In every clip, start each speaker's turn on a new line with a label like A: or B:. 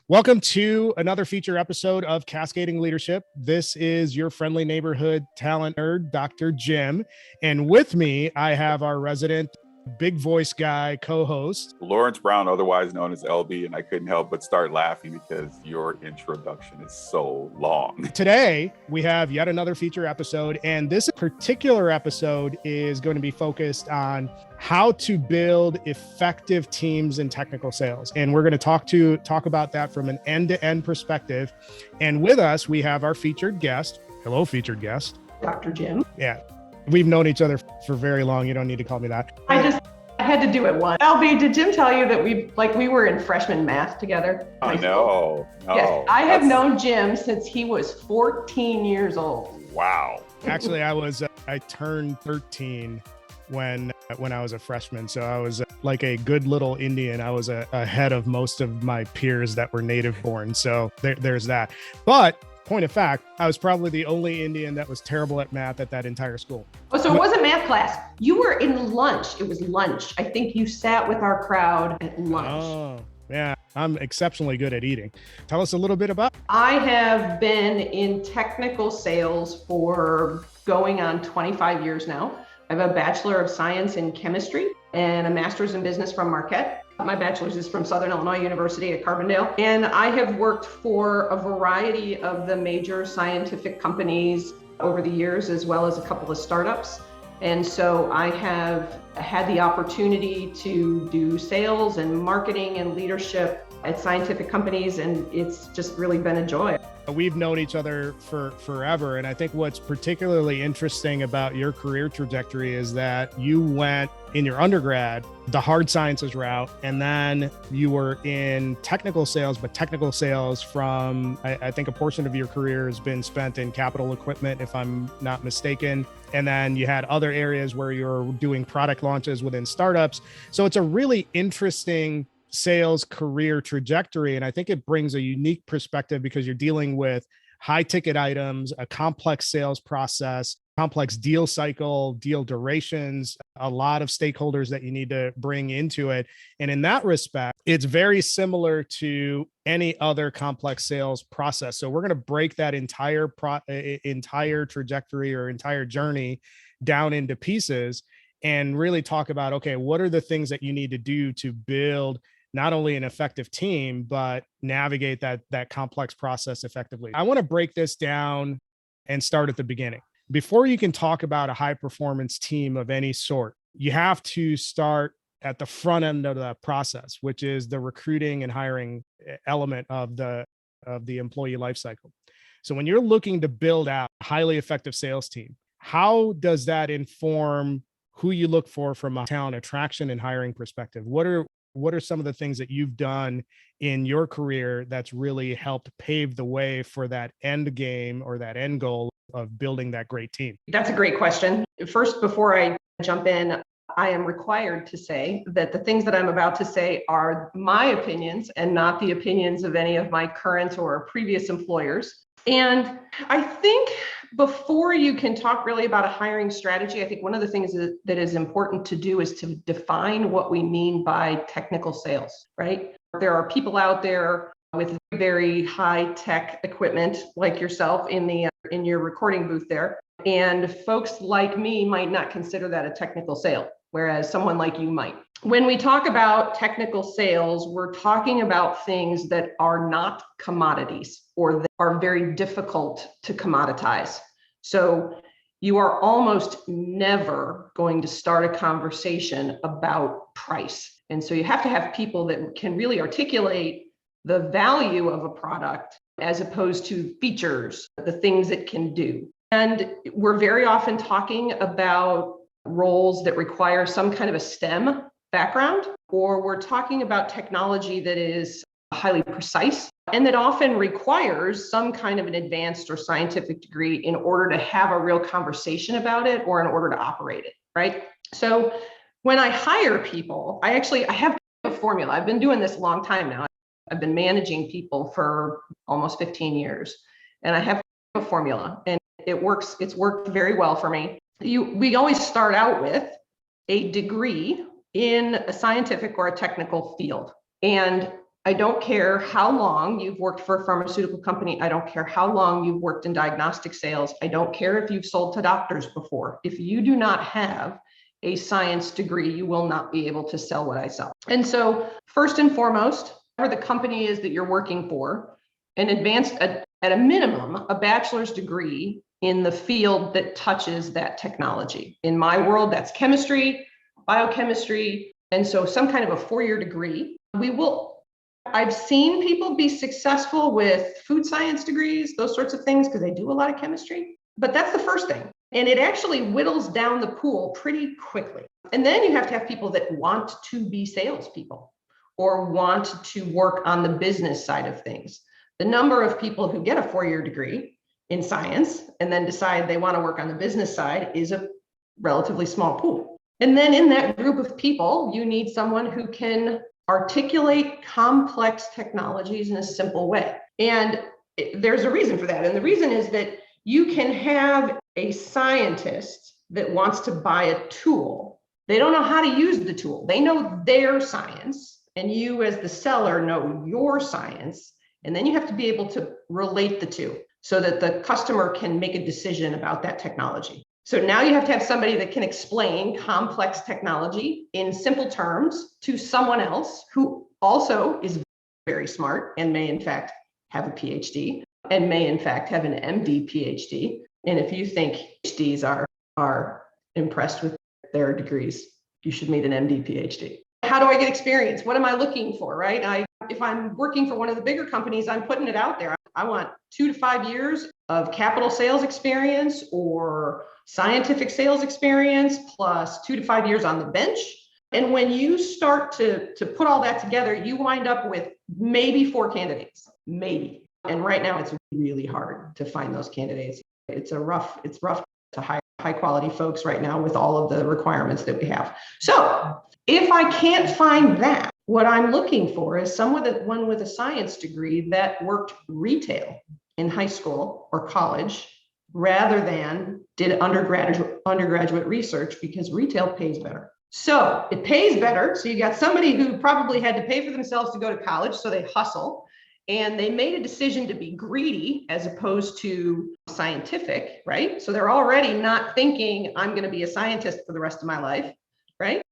A: Welcome to another feature episode of Cascading Leadership. This is your friendly neighborhood talent nerd, Dr. Jim. And with me, I have our resident big voice guy co-host,
B: Lawrence Brown, otherwise known as LB, and I couldn't help but start laughing because your introduction is so long.
A: Today, we have yet another feature episode, and this particular episode is going to be focused on how to build effective teams in technical sales. And we're going to talk about that from an end-to-end perspective. And with us, we have our featured guest. Hello, featured guest.
C: Dr. Jim.
A: Yeah. We've known each other for very long. You don't need to call me that.
C: I had to do it once. LB, did Jim tell you that we were in freshman math together?
B: No.
C: Yes, I have known Jim since he was 14 years old.
B: Wow.
A: Actually, I turned 13 when I was a freshman. So I was like a good little Indian. I was ahead of most of my peers that were native born. So there's that. But point of fact, I was probably the only Indian that was terrible at math at that entire school.
C: Oh, so it wasn't math class. You were in lunch. It was lunch. I think you sat with our crowd at lunch.
A: Oh, yeah. I'm exceptionally good at eating. Tell us a little bit about.
C: I have been in technical sales for going on 25 years now. I have a Bachelor of Science in Chemistry and a Master's in Business from Marquette. My bachelor's is from Southern Illinois University at Carbondale. And I have worked for a variety of the major scientific companies over the years, as well as a couple of startups. And so I have had the opportunity to do sales and marketing and leadership at scientific companies, and it's just really been a joy.
A: We've known each other for forever. And I think what's particularly interesting about your career trajectory is that you went in your undergrad, the hard sciences route, and then you were in technical sales, but technical sales from, I think a portion of your career has been spent in capital equipment, if I'm not mistaken. And then you had other areas where you're doing product launches within startups. So it's a really interesting sales career trajectory. And I think it brings a unique perspective because you're dealing with high ticket items, a complex sales process, complex deal cycle, deal durations, a lot of stakeholders that you need to bring into it. And in that respect, it's very similar to any other complex sales process. So we're going to break that entire trajectory or entire journey down into pieces and really talk about, okay, what are the things that you need to do to build not only an effective team, but navigate that complex process effectively. I want to break this down and start at the beginning. Before you can talk about a high performance team of any sort, you have to start at the front end of the process, which is the recruiting and hiring element of the employee lifecycle. So when you're looking to build out a highly effective sales team, how does that inform who you look for from a talent attraction and hiring perspective? What are some of the things that you've done in your career that's really helped pave the way for that end game or that end goal of building that great team?
C: That's a great question. First, before I jump in, I am required to say that the things that I'm about to say are my opinions and not the opinions of any of my current or previous employers. And I think before you can talk really about a hiring strategy, I think one of the things that is important to do is to define what we mean by technical sales, right? There are people out there with very high tech equipment like yourself in your recording booth there. And folks like me might not consider that a technical sale, whereas someone like you might. When we talk about technical sales, we're talking about things that are not commodities or that are very difficult to commoditize. So you are almost never going to start a conversation about price. And so you have to have people that can really articulate the value of a product as opposed to features, the things it can do. And we're very often talking about roles that require some kind of a STEM background, or we're talking about technology that is highly precise and that often requires some kind of an advanced or scientific degree in order to have a real conversation about it or in order to operate it, right? So when I hire people, I have a formula. I've been doing this a long time now. I've been managing people for almost 15 years, and I have a formula, and it works. It's worked very well for me. We always start out with a degree in a scientific or a technical field. And I don't care how long you've worked for a pharmaceutical company. I don't care how long you've worked in diagnostic sales. I don't care if you've sold to doctors before. If you do not have a science degree, you will not be able to sell what I sell. And so first and foremost, whatever the company is that you're working for, an advanced, at a minimum, a bachelor's degree in the field that touches that technology. In my world, that's chemistry, biochemistry, and so some kind of a 4-year degree. I've seen people be successful with food science degrees, those sorts of things, because they do a lot of chemistry. But that's the first thing. And it actually whittles down the pool pretty quickly. And then you have to have people that want to be salespeople or want to work on the business side of things. The number of people who get a 4-year degree in science and then decide they want to work on the business side is a relatively small pool. And then in that group of people, you need someone who can articulate complex technologies in a simple way. And there's a reason for that. And the reason is that you can have a scientist that wants to buy a tool. They don't know how to use the tool. They know their science, and you as the seller know your science. And then you have to be able to relate the two so that the customer can make a decision about that technology. So now you have to have somebody that can explain complex technology in simple terms to someone else who also is very smart and may in fact have a PhD and may in fact have an MD PhD. And if you think PhDs are impressed with their degrees, you should meet an MD PhD. How do I get experience? What am I looking for, right? If I'm working for one of the bigger companies, I'm putting it out there. I want 2 to 5 years of capital sales experience or scientific sales experience plus 2 to 5 years on the bench. And when you start to put all that together, you wind up with maybe 4 candidates, maybe. And right now it's really hard to find those candidates. It's rough to hire high quality folks right now with all of the requirements that we have. So if I can't find that, what I'm looking for is someone with a science degree that worked retail in high school or college rather than did undergraduate research, because retail pays better. So it pays better. So you got somebody who probably had to pay for themselves to go to college, so they hustle. And they made a decision to be greedy as opposed to scientific, right? So they're already not thinking, I'm going to be a scientist for the rest of my life, right?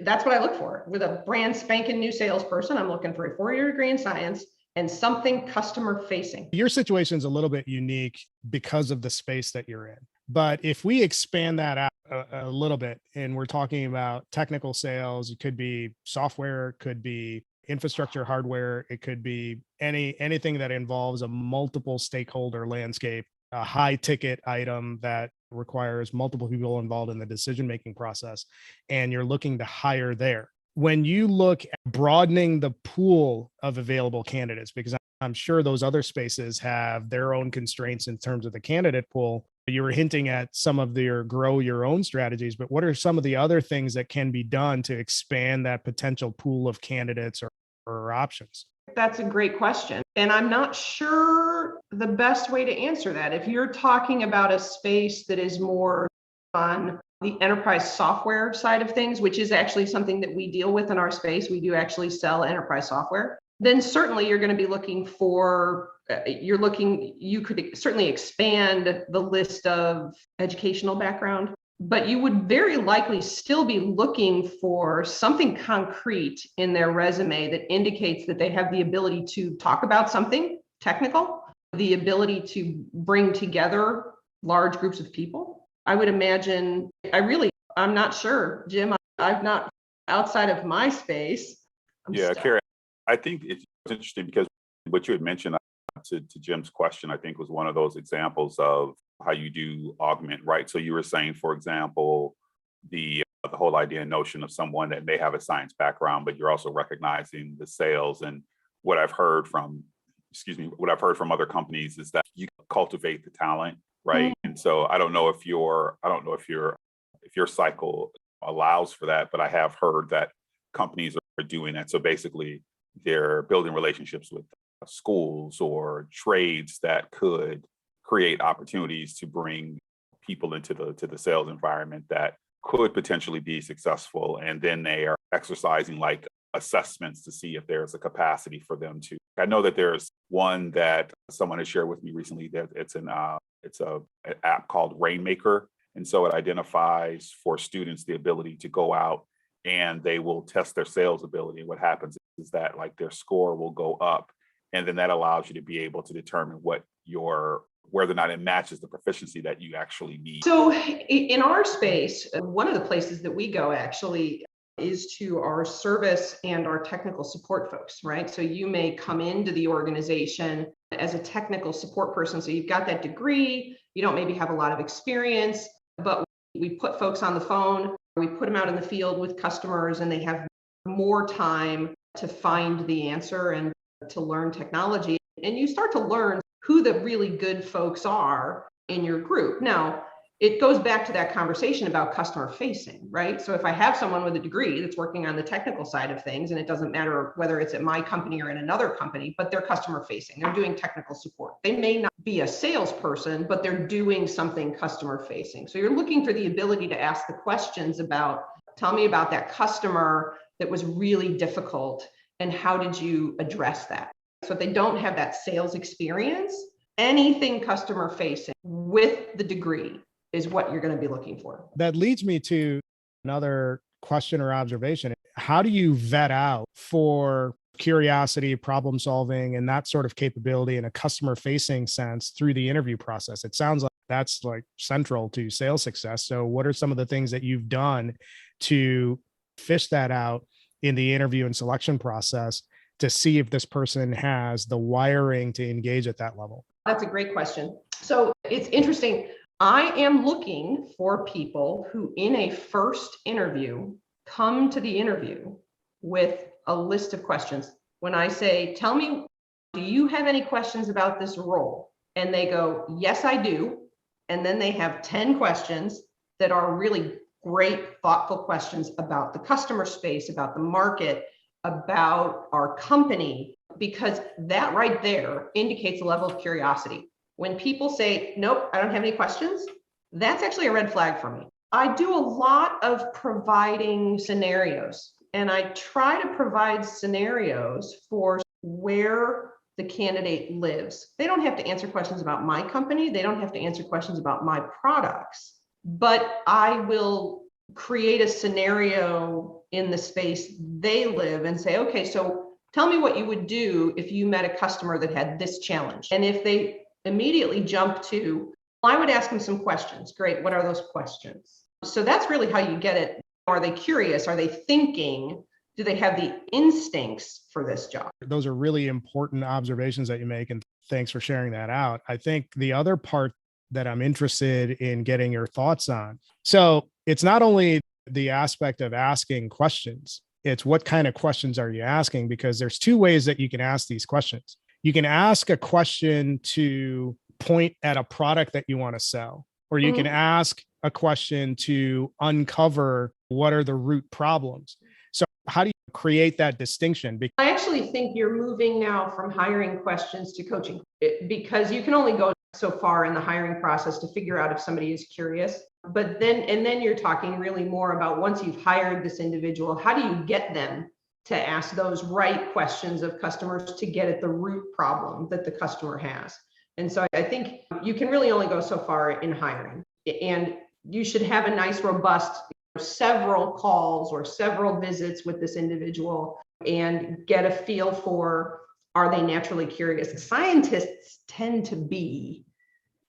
C: That's what I look for. With a brand spanking new salesperson, I'm looking for a 4-year degree in science and something customer facing.
A: Your situation is a little bit unique because of the space that you're in. But if we expand that out a little bit and we're talking about technical sales, it could be software, it could be infrastructure, hardware, it could be anything that involves a multiple stakeholder landscape, a high ticket item that requires multiple people involved in the decision-making process, and you're looking to hire there. When you look at broadening the pool of available candidates, because I'm sure those other spaces have their own constraints in terms of the candidate pool. You were hinting at some of their grow your own strategies, but what are some of the other things that can be done to expand that potential pool of candidates or options?
C: That's a great question. And I'm not sure the best way to answer that. If you're talking about a space that is more on the enterprise software side of things, which is actually something that we deal with in our space, we do actually sell enterprise software, then certainly you're going to be looking for, you could certainly expand the list of educational background, but you would very likely still be looking for something concrete in their resume that indicates that they have the ability to talk about something technical, the ability to bring together large groups of people. I would imagine, I'm not sure, Jim, I've not, outside of my space.
B: Cary, I think it's interesting because what you had mentioned to Jim's question, I think was one of those examples of how you do augment, right? So you were saying, for example, the whole idea and notion of someone that may have a science background, but you're also recognizing the sales. And what I've heard from other companies is that you cultivate the talent, right? Mm-hmm. And so I don't know if your cycle allows for that, but I have heard that companies are doing that. So basically, they're building relationships with schools or trades that could create opportunities to bring people into the sales environment that could potentially be successful. And then they are exercising like assessments to see if there's a capacity for them to. I know that there's one that someone has shared with me recently that it's an app called Rainmaker. And so it identifies for students the ability to go out and they will test their sales ability. And what happens is that like their score will go up. And then that allows you to be able to determine whether or not it matches the proficiency that you actually need.
C: So in our space, one of the places that we go actually is to our service and our technical support folks, right? So you may come into the organization as a technical support person. So you've got that degree, you don't maybe have a lot of experience, but we put folks on the phone, we put them out in the field with customers, and they have more time to find the answer and to learn technology. And you start to learn who the really good folks are in your group. Now, it goes back to that conversation about customer facing, right? So if I have someone with a degree that's working on the technical side of things, and it doesn't matter whether it's at my company or in another company, but they're customer facing, they're doing technical support. They may not be a salesperson, but they're doing something customer facing. So you're looking for the ability to ask the questions about, tell me about that customer that was really difficult and how did you address that? So if they don't have that sales experience, anything customer facing with the degree is what you're going to be looking for.
A: That leads me to another question or observation. How do you vet out for curiosity, problem solving, and that sort of capability in a customer facing sense through the interview process? It sounds like that's like central to sales success. So what are some of the things that you've done to fish that out in the interview and selection process to see if this person has the wiring to engage at that level?
C: That's a great question. So it's interesting. I am looking for people who in a first interview come to the interview with a list of questions. When I say, tell me, do you have any questions about this role? And they go, yes, I do. And then they have 10 questions that are really great, thoughtful questions about the customer space, about the market, about our company, because that right there indicates a level of curiosity. When people say, nope, I don't have any questions, that's actually a red flag for me. I do a lot of providing scenarios, and I try to provide scenarios for where the candidate lives. They don't have to answer questions about my company. They don't have to answer questions about my products, but I will create a scenario in the space they live and say, okay, so tell me what you would do if you met a customer that had this challenge. And if they immediately jump to, I would ask them some questions. Great, what are those questions? So that's really how you get it. Are they curious? Are they thinking? Do they have the instincts for this job?
A: Those are really important observations that you make, and thanks for sharing that out. I think the other part that I'm interested in getting your thoughts on. So it's not only the aspect of asking questions, it's what kind of questions are you asking? Because there's two ways that you can ask these questions. You can ask a question to point at a product that you want to sell, or you can ask a question to uncover what are the root problems. So how do you create that distinction?
C: I actually think you're moving now from hiring questions to coaching, because you can only go so far in the hiring process to figure out if somebody is curious. But then you're talking really more about, once you've hired this individual, how do you get them to ask those right questions of customers to get at the root problem that the customer has? And so I think you can really only go so far in hiring, and you should have a nice, robust, several calls or several visits with this individual and get a feel for, are they naturally curious? Scientists tend to be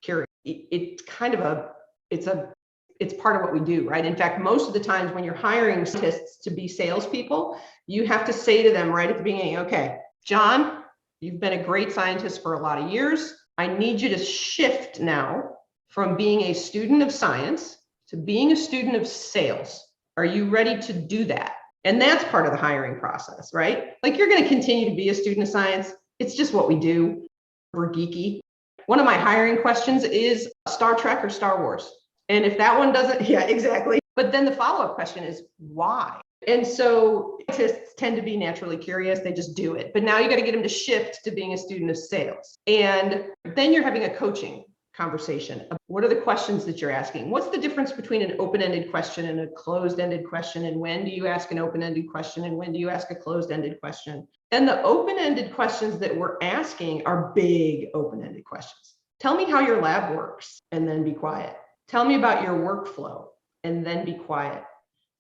C: curious. It's kind of it's part of what we do, right? In fact, most of the times when you're hiring scientists to be salespeople, you have to say to them right at the beginning, okay, John, you've been a great scientist for a lot of years. I need you to shift now from being a student of science to being a student of sales. Are you ready to do that? And that's part of the hiring process, right? Like, you're going to continue to be a student of science. It's just what we do. We're geeky. One of my hiring questions is Star Trek or Star Wars. And if that one doesn't, yeah, exactly. But then the follow-up question is why? And so scientists tend to be naturally curious. They just do it. But now you got to get them to shift to being a student of sales. And then you're having a coaching conversation. What are the questions that you're asking? What's the difference between an open-ended question and a closed-ended question? And when do you ask an open-ended question? And when do you ask a closed-ended question? And the open-ended questions that we're asking are big open-ended questions. Tell me how your lab works, and then be quiet. Tell me about your workflow, and then be quiet.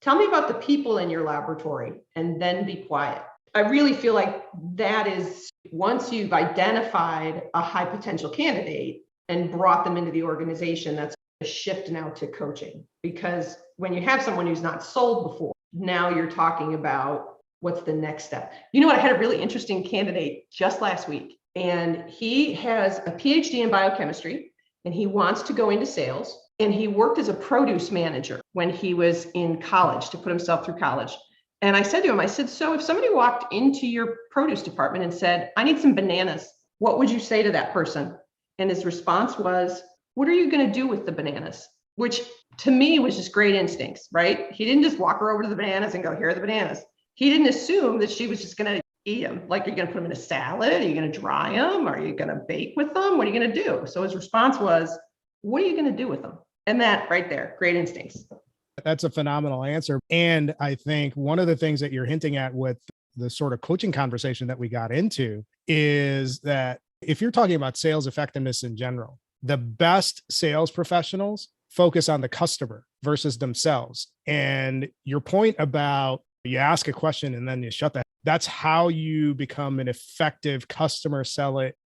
C: Tell me about the people in your laboratory, and then be quiet. I really feel like that is, once you've identified a high potential candidate and brought them into the organization, that's a shift now to coaching. Because when you have someone who's not sold before, now you're talking about what's the next step. You know what? I had a really interesting candidate just last week, and he has a PhD in biochemistry, and he wants to go into sales. And he worked as a produce manager when he was in college to put himself through college. And I said to him, I said, so if somebody walked into your produce department and said, I need some bananas, what would you say to that person? And his response was, what are you going to do with the bananas? Which to me was just great instincts, right? He didn't just walk her over to the bananas and go, here are the bananas. He didn't assume that she was just going to eat them. Like, are you going to put them in a salad? Are you going to dry them? Are you going to bake with them? What are you going to do? So his response was, what are you going to do with them? And that right there, great instincts.
A: That's a phenomenal answer. And I think one of the things that you're hinting at with the sort of coaching conversation that we got into is that if you're talking about sales effectiveness in general, the best sales professionals focus on the customer versus themselves. And your point about you ask a question and then you shut that, that's how you become an effective customer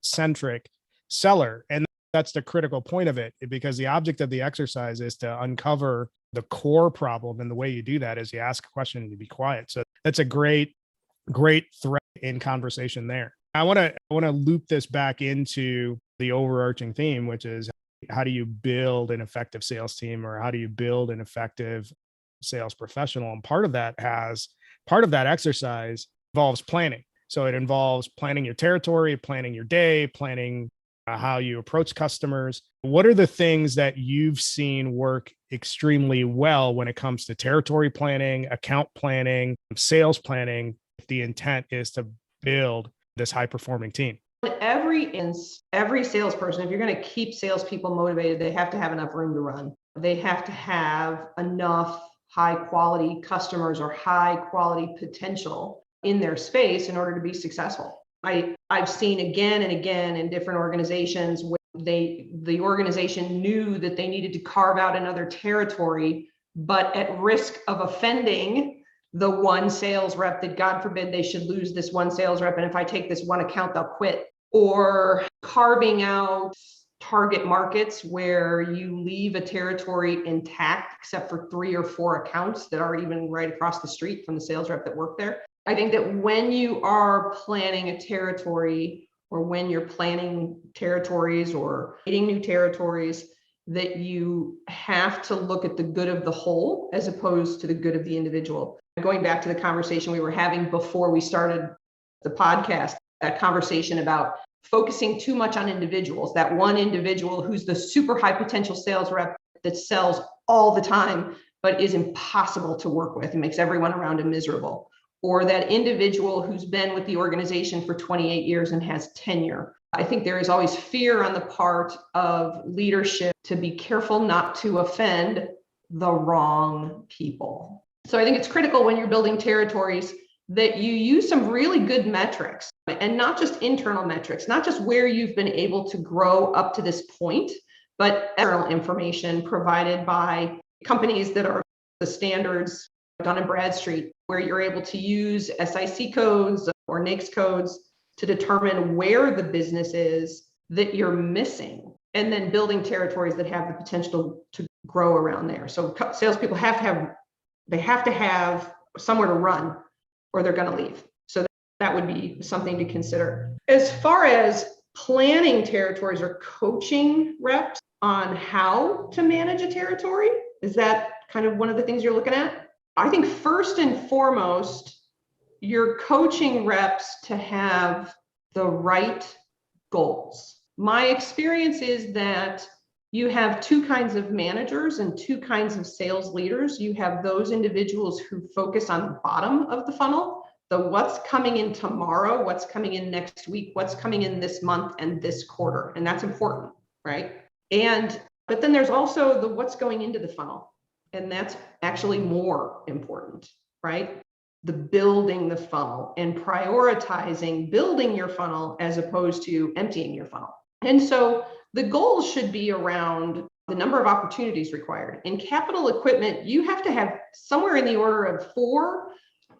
A: centric seller. And that's the critical point of it, because the object of the exercise is to uncover the core problem. And the way you do that is you ask a question and you be quiet. So that's a great thread in conversation there. I want to loop this back into the overarching theme, which is how do you build an effective sales team, or how do you build an effective sales professional? And part of that exercise involves planning. So it involves planning your territory, planning your day, planning how you approach customers. What are the things that you've seen work extremely well when it comes to territory planning, account planning, sales planning, if the intent is to build this high-performing team?
C: Every salesperson, if you're going to keep salespeople motivated, they have to have enough room to run. They have to have enough high-quality customers or high-quality potential in their space in order to be successful. I've seen again and again in different organizations where the organization knew that they needed to carve out another territory, but at risk of offending the one sales rep, that God forbid they should lose this one sales rep, and if I take this one account, they'll quit. Or carving out target markets where you leave a territory intact except for 3 or 4 accounts that are even right across the street from the sales rep that worked there. I think that when you are planning a territory, or when you're planning territories or creating new territories, that you have to look at the good of the whole as opposed to the good of the individual. Going back to the conversation we were having before we started the podcast, that conversation about focusing too much on individuals, that one individual who's the super high potential sales rep that sells all the time, but is impossible to work with and makes everyone around him miserable. Or that individual who's been with the organization for 28 years and has tenure. I think there is always fear on the part of leadership to be careful not to offend the wrong people. So I think it's critical when you're building territories that you use some really good metrics, and not just internal metrics, not just where you've been able to grow up to this point, but external information provided by companies that are the standards, Dun & Bradstreet, where you're able to use SIC codes or NAICS codes to determine where the business is that you're missing, and then building territories that have the potential to grow around there. So salespeople have to have somewhere to run, or they're going to leave. So that would be something to consider. As far as planning territories or coaching reps on how to manage a territory, is that kind of one of the things you're looking at? I think first and foremost, you're coaching reps to have the right goals. My experience is that you have 2 kinds of managers and 2 kinds of sales leaders. You have those individuals who focus on the bottom of the funnel, the what's coming in tomorrow, what's coming in next week, what's coming in this month and this quarter. And that's important, right? But then there's also the what's going into the funnel. And that's actually more important, right? The building the funnel and prioritizing building your funnel as opposed to emptying your funnel. And so the goals should be around the number of opportunities required. In capital equipment, you have to have somewhere in the order of 4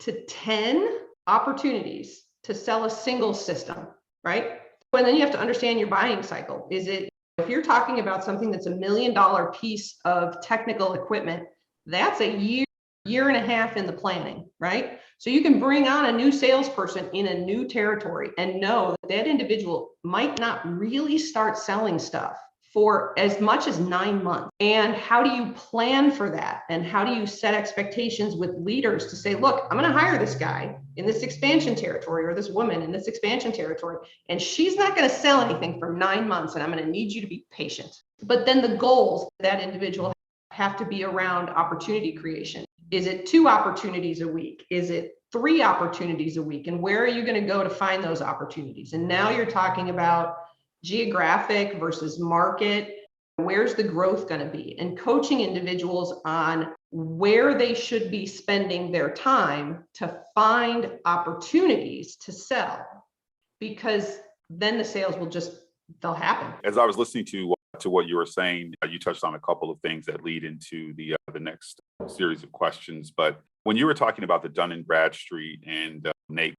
C: to 10 opportunities to sell a single system, right? And then you have to understand your buying cycle. If you're talking about something that's $1 million piece of technical equipment, that's a year and a half in the planning, right? So you can bring on a new salesperson in a new territory and know that individual might not really start selling stuff for as much as 9 months. And how do you plan for that? And how do you set expectations with leaders to say, look, I'm going to hire this guy in this expansion territory or this woman in this expansion territory, and she's not going to sell anything for 9 months, and I'm going to need you to be patient. But then the goals of that individual have to be around opportunity creation. Is it 2 opportunities a week? Is it 3 opportunities a week? And where are you going to go to find those opportunities? And now you're talking about geographic versus market. Where's the growth going to be? And coaching individuals on where they should be spending their time to find opportunities to sell, because then the sales they'll happen.
B: As I was listening to what you were saying, you touched on a couple of things that lead into the next series of questions. But when you were talking about the Dun & Bradstreet and Nate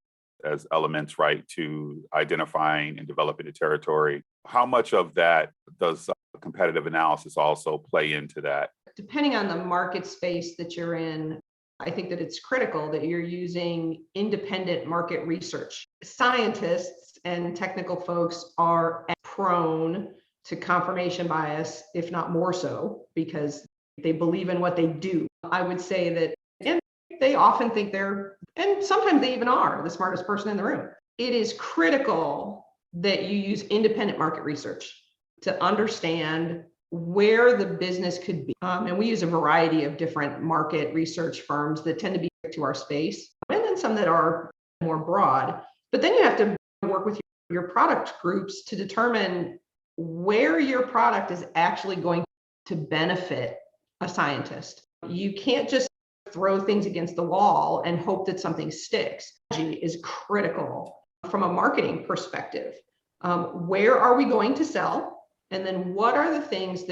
B: as elements, right, to identifying and developing a territory, how much of that does competitive analysis also play into that?
C: Depending on the market space that you're in, I think that it's critical that you're using independent market research. Scientists and technical folks are prone to confirmation bias, if not more so, because they believe in what they do. I would say that, and they often think and sometimes they even are, the smartest person in the room. It is critical that you use independent market research to understand where the business could be. And we use a variety of different market research firms that tend to be to our space, and then some that are more broad. But then you have to work with your product groups to determine where your product is actually going to benefit a scientist. You can't just throw things against the wall and hope that something sticks. Strategy is critical from a marketing perspective. Where are we going to sell? And then what are the things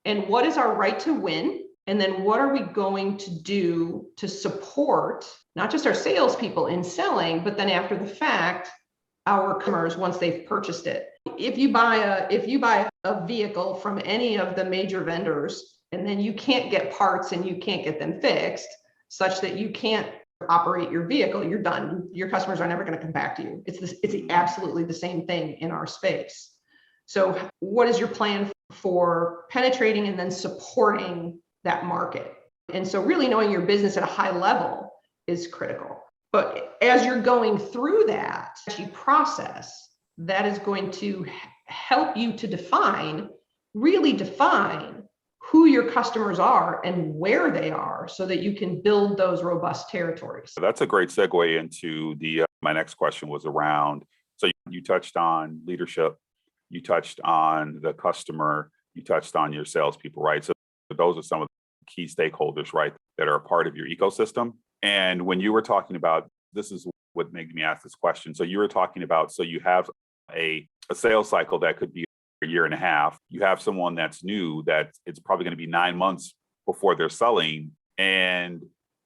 C: and what is our right to win? And then what are we going to do to support not just our salespeople in selling, but then after the fact, our customers once they've purchased it. If you buy a vehicle from any of the major vendors, and then you can't get parts and you can't get them fixed such that you can't operate your vehicle, you're done. Your customers are never going to come back to you. It's absolutely the same thing in our space. So what is your plan for penetrating and then supporting that market? And so really knowing your business at a high level is critical. But as you're going through that process, that is going to help you to really define who your customers are and where they are so that you can build those robust territories.
B: That's a great segue into my next question was around, so you touched on leadership, you touched on the customer, you touched on your salespeople, right? So those are some of the key stakeholders, right, that are a part of your ecosystem. And when you were talking about, this is what made me ask this question. So you were talking about, so you have a sales cycle that could be a year and a half. You have someone that's new, that it's probably going to be 9 months before they're selling. And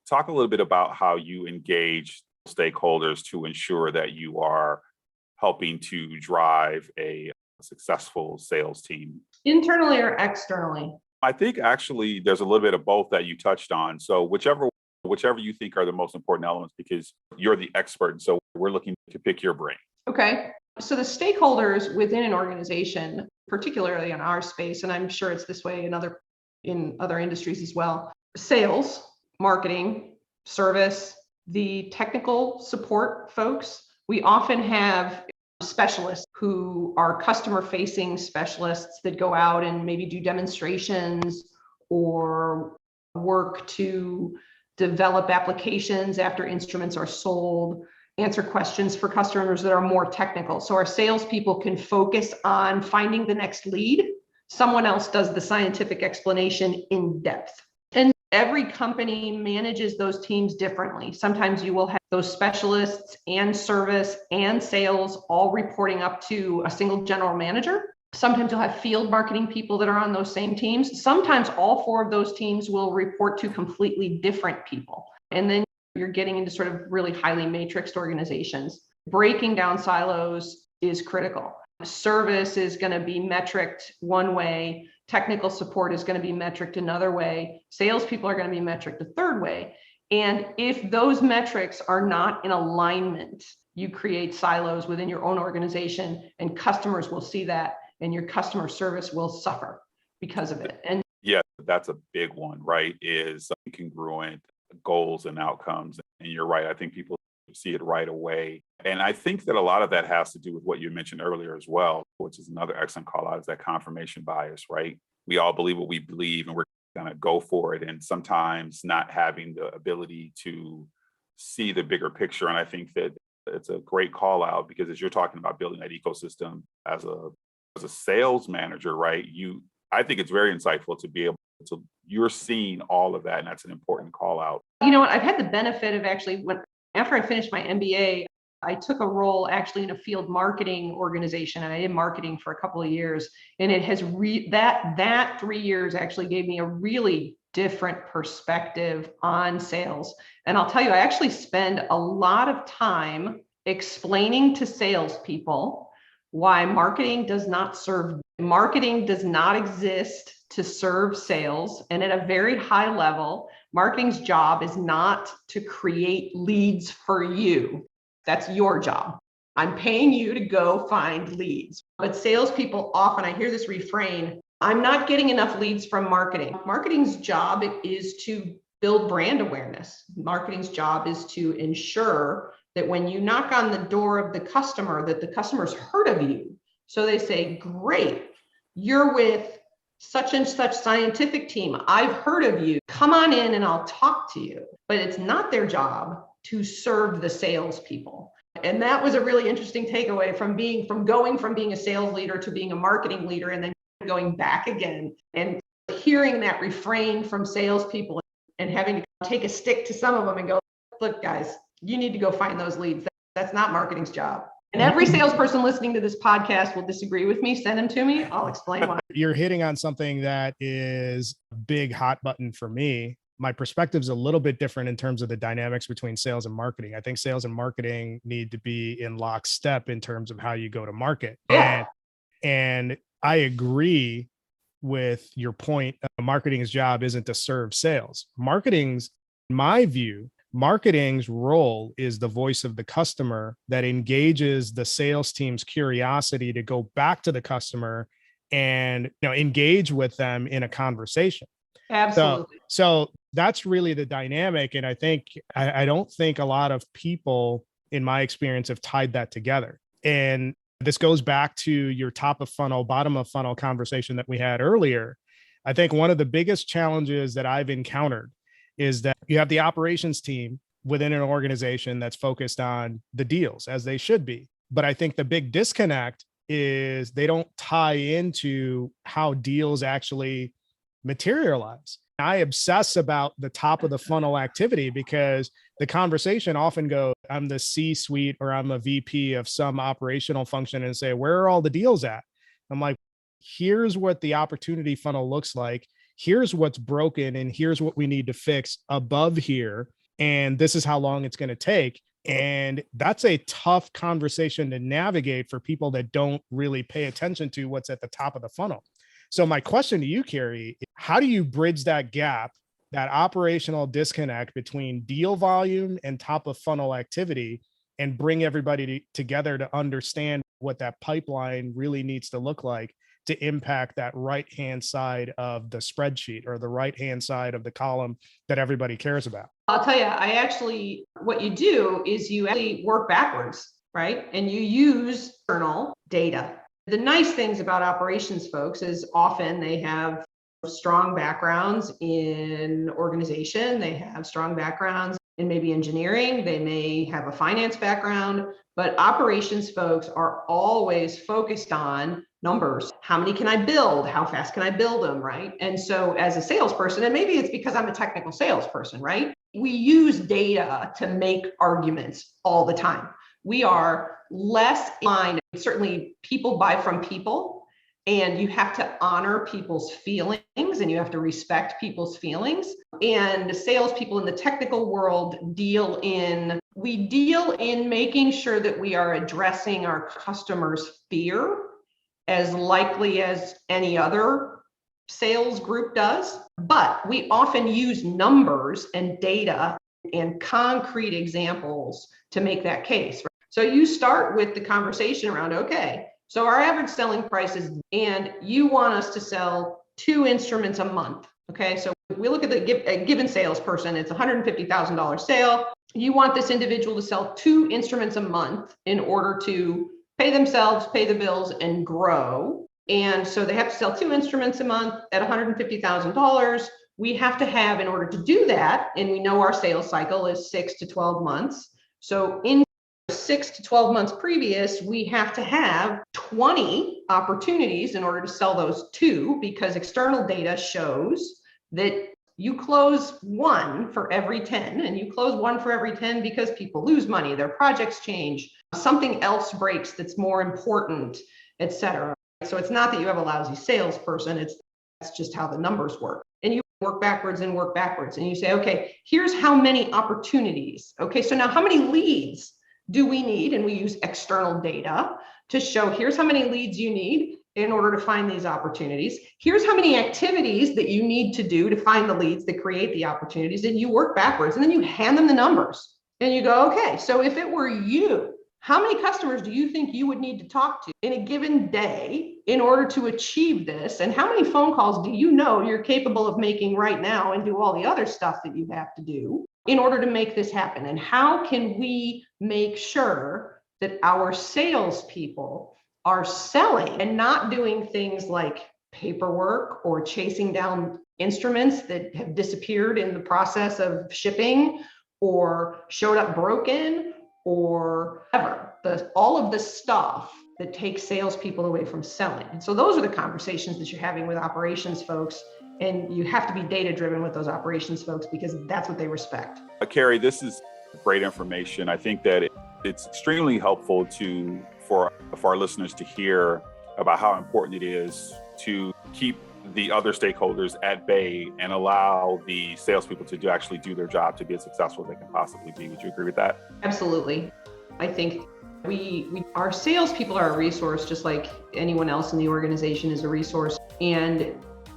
B: talk a little bit about how you engage stakeholders to ensure that you are helping to drive a successful sales team.
C: Internally or externally?
B: I think actually there's a little bit of both that you touched on. So whichever you think are the most important elements, because you're the expert. And so we're looking to pick your brain.
C: Okay. So the stakeholders within an organization, particularly in our space, and I'm sure it's this way in other industries as well, sales, marketing, service, the technical support folks. We often have specialists who are customer-facing specialists that go out and maybe do demonstrations or work to develop applications after instruments are sold, answer questions for customers that are more technical. So our salespeople can focus on finding the next lead Someone else does the scientific explanation in depth. And every company manages those teams differently. Sometimes you will have those specialists and service and sales all reporting up to a single general manager. Sometimes you'll have field marketing people that are on those same teams. Sometimes all four of those teams will report to completely different people. And then you're getting into sort of really highly matrixed organizations. Breaking down silos is critical. Service is going to be metriced one way. Technical support is going to be metriced another way. Salespeople are going to be metriced a third way. And if those metrics are not in alignment, you create silos within your own organization, and customers will see that, and your customer service will suffer because of it. And
B: yeah, that's a big one, right? Is congruent goals and outcomes. And you're right. I think people see it right away. And I think that a lot of that has to do with what you mentioned earlier as well, which is another excellent call out, is that confirmation bias, right? We all believe what we believe and we're going to go for it. And sometimes not having the ability to see the bigger picture. And I think that it's a great call out, because as you're talking about building that ecosystem as a sales manager, right? I think it's very insightful to be able to, you're seeing all of that. And that's an important call out.
C: You know what? I've had the benefit of actually, after I finished my MBA, I took a role actually in a field marketing organization, and I did marketing for a couple of years. And it has that 3 years actually gave me a really different perspective on sales. And I'll tell you, I actually spend a lot of time explaining to salespeople why marketing does not exist to serve sales. And at a very high level, marketing's job is not to create leads for you. That's your job. I'm paying you to go find leads. But salespeople often, I hear this refrain, I'm not getting enough leads from marketing. Marketing's job is to build brand awareness. Marketing's job is to ensure that when you knock on the door of the customer, that the customer's heard of you. So they say, great, you're with such and such scientific team. I've heard of you. Come on in and I'll talk to you. But it's not their job to serve the salespeople. And that was a really interesting takeaway from going from being a sales leader to being a marketing leader, and then going back again and hearing that refrain from salespeople and having to take a stick to some of them and go, look, guys, you need to go find those leads. That's not marketing's job. And every salesperson listening to this podcast will disagree with me. Send them to me. I'll explain why.
A: You're hitting on something that is a big hot button for me. My perspective is a little bit different in terms of the dynamics between sales and marketing. I think sales and marketing need to be in lockstep in terms of how you go to market.
C: Yeah.
A: And I agree with your point. Marketing's job isn't to serve sales. In my view, marketing's role is the voice of the customer that engages the sales team's curiosity to go back to the customer and engage with them in a conversation.
C: Absolutely.
A: So that's really the dynamic. And I don't think a lot of people, in my experience, have tied that together. And this goes back to your top of funnel, bottom of funnel conversation that we had earlier. I think one of the biggest challenges that I've encountered is that you have the operations team within an organization that's focused on the deals, as they should be. But I think the big disconnect is they don't tie into how deals actually materialize. I obsess about the top of the funnel activity because the conversation often goes, I'm the C-suite or I'm a VP of some operational function, and say, where are all the deals at? I'm like, here's what the opportunity funnel looks like. Here's what's broken, and here's what we need to fix above here. And this is how long it's going to take. And that's a tough conversation to navigate for people that don't really pay attention to what's at the top of the funnel. So my question to you, Cary, how do you bridge that gap, that operational disconnect between deal volume and top of funnel activity, and bring everybody together to understand what that pipeline really needs to look like to impact that right-hand side of the spreadsheet or the right-hand side of the column that everybody cares about?
C: I'll tell you, what you do is you actually work backwards, right? And you use external data. The nice things about operations folks is often they have strong backgrounds in organization. They have strong backgrounds in maybe engineering, they may have a finance background, but operations folks are always focused on numbers. How many can I build? How fast can I build them, right? And so as a salesperson, and maybe it's because I'm a technical salesperson, right? We use data to make arguments all the time. We are less inclined, certainly people buy from people, and you have to honor people's feelings and you have to respect people's feelings. And salespeople in the technical world deal in making sure that we are addressing our customers' fear as likely as any other sales group does. But we often use numbers and data and concrete examples to make that case. Right? So you start with the conversation around, okay, so our average selling price is, and you want us to sell 2 instruments a month. Okay, so if we look at a given salesperson, it's $150,000 sale. You want this individual to sell 2 instruments a month in order to pay themselves, pay the bills, and grow. And so they have to sell 2 instruments a month at $150,000. We have to have, in order to do that, and we know our sales cycle is 6 to 12 months. So in 6 to 12 months previous, we have to have 20 opportunities in order to sell those 2, because external data shows that you close 1 for every 10, and you close 1 for every 10 because people lose money, their projects change, something else breaks that's more important, etc. So it's not that you have a lousy salesperson, that's just how the numbers work. And you work backwards and work backwards, and you say, okay, here's how many opportunities. Okay, so now how many leads do we need? And we use external data to show, here's how many leads you need in order to find these opportunities. Here's how many activities that you need to do to find the leads that create the opportunities. And you work backwards, and then you hand them the numbers and you go, okay, so if it were you, how many customers do you think you would need to talk to in a given day in order to achieve this? And how many phone calls do you know you're capable of making right now and do all the other stuff that you have to do in order to make this happen? And how can we make sure that our salespeople are selling and not doing things like paperwork or chasing down instruments that have disappeared in the process of shipping or showed up broken or ever? All of the stuff that takes salespeople away from selling. And so those are the conversations that you're having with operations folks. And you have to be data-driven with those operations folks because that's what they respect.
B: Cary, this is great information. I think that it's extremely helpful for our listeners to hear about how important it is to keep the other stakeholders at bay and allow the salespeople to actually do their job to be as successful as they can possibly be. Would you agree with that?
C: Absolutely. I think our salespeople are a resource, just like anyone else in the organization is a resource. And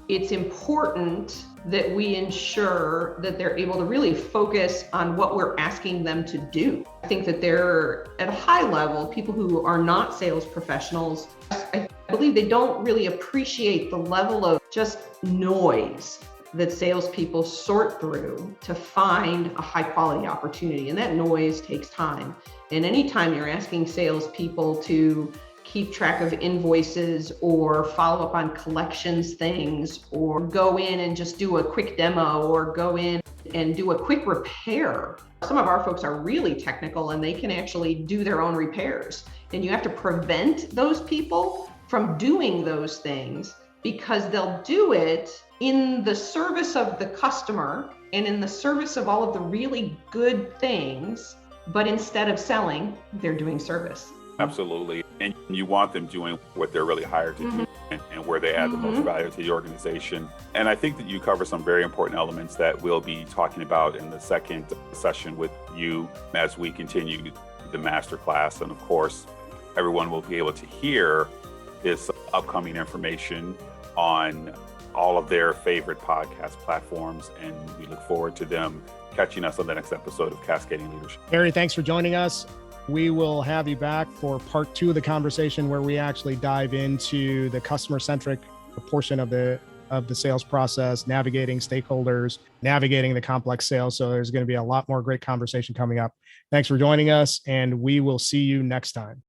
C: it's important that we ensure that they're able to really focus on what we're asking them to do. I think that they're at a high level, people who are not sales professionals, I believe they don't really appreciate the level of just noise that salespeople sort through to find a high quality opportunity. And that noise takes time. And anytime you're asking salespeople to keep track of invoices or follow up on collections things or go in and just do a quick demo or go in and do a quick repair. Some of our folks are really technical and they can actually do their own repairs. And you have to prevent those people from doing those things because they'll do it in the service of the customer and in the service of all of the really good things. But instead of selling, they're doing service.
B: Absolutely. And you want them doing what they're really hired to do and where they add the most value to the organization. And I think that you cover some very important elements that we'll be talking about in the second session with you as we continue the masterclass. And of course, everyone will be able to hear this upcoming information on all of their favorite podcast platforms. And we look forward to them catching us on the next episode of Cascading Leadership.
A: Cary, thanks for joining us. We will have you back for part 2 of the conversation where we actually dive into the customer-centric portion of the sales process, navigating stakeholders, navigating the complex sales. So there's going to be a lot more great conversation coming up. Thanks for joining us, and we will see you next time.